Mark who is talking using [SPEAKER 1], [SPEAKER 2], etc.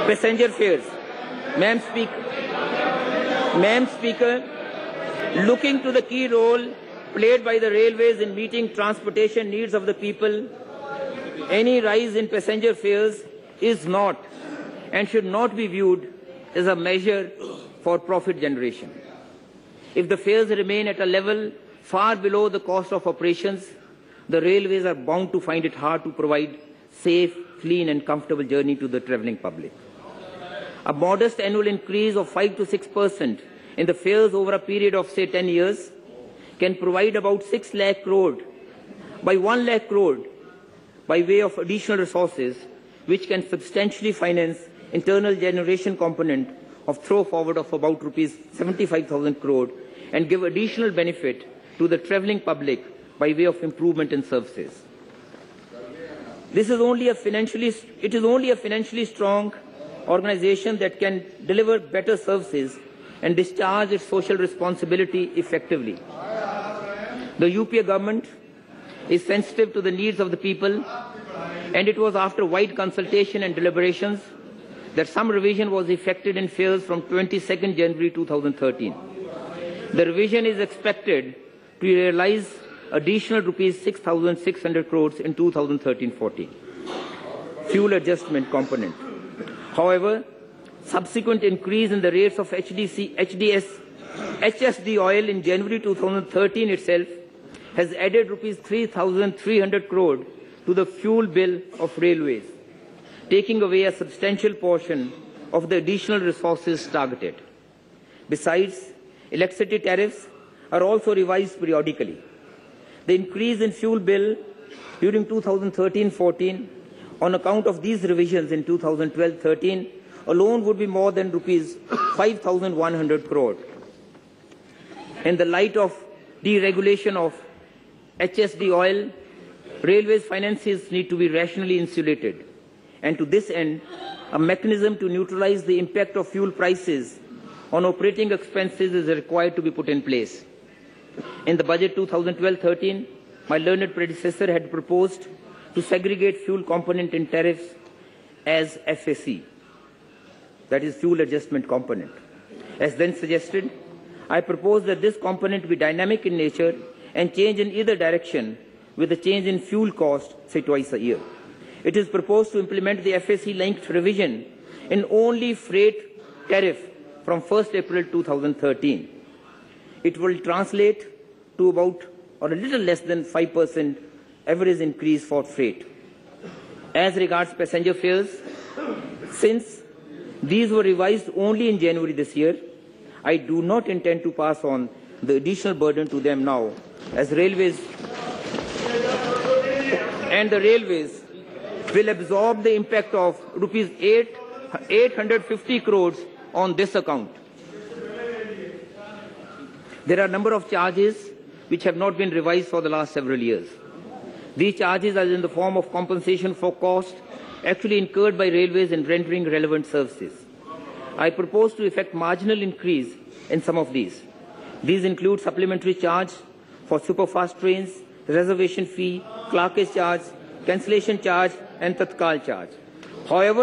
[SPEAKER 1] Passenger fares. Madam Speaker, looking to the key role played by the railways in meeting transportation needs of the people, any rise in passenger fares is not and should not be viewed as a measure for profit generation. If the fares remain at a level far below the cost of operations, the railways are bound to find it hard to provide safe, clean and comfortable journey to the travelling public. A modest annual increase of 5 to 6% in the fares over a period of, say, 10 years can provide about 6 lakh crore by 1 lakh crore by way of additional resources, which can substantially finance internal generation component of throw forward of about rupees 75,000 crore and give additional benefit to the travelling public by way of improvement in services. It is only a financially strong organization that can deliver better services and discharge its social responsibility effectively. The UPA government is sensitive to the needs of the people, and it was after wide consultation and deliberations that some revision was effected in fares from 22nd January 2013. The revision is expected to realize additional rupees 6,600 crores in 2013-14 fuel adjustment component. However, subsequent increase in the rates of HSD oil in January 2013 itself has added rupees 3,300 crore to the fuel bill of railways, taking away a substantial portion of the additional resources targeted. Besides, electricity tariffs are also revised periodically. The increase in fuel bill during 2013-14 on account of these revisions in 2012-13 alone would be more than rupees 5,100 crore. In the light of deregulation of HSD oil, railways finances need to be rationally insulated, and to this end, a mechanism to neutralize the impact of fuel prices on operating expenses is required to be put in place. In the budget 2012-13, my learned predecessor had proposed to segregate fuel component in tariffs as FAC, that is fuel adjustment component. As then suggested, I propose that this component be dynamic in nature and change in either direction with a change in fuel cost, say twice a year. It is proposed to implement the FAC-linked revision in only freight tariff from 1st April 2013. It will translate to about or a little less than 5% average increase for freight. As regards passenger fares, since these were revised only in January this year, I do not intend to pass on the additional burden to them now, as railways will absorb the impact of rupees 850 crores on this account. There are a number of charges which have not been revised for the last several years. These charges are in the form of compensation for cost actually incurred by railways in rendering relevant services. I propose to effect marginal increase in some of these. These include supplementary charge for superfast trains, reservation fee, clerkage charge, cancellation charge and tatkal charge. However,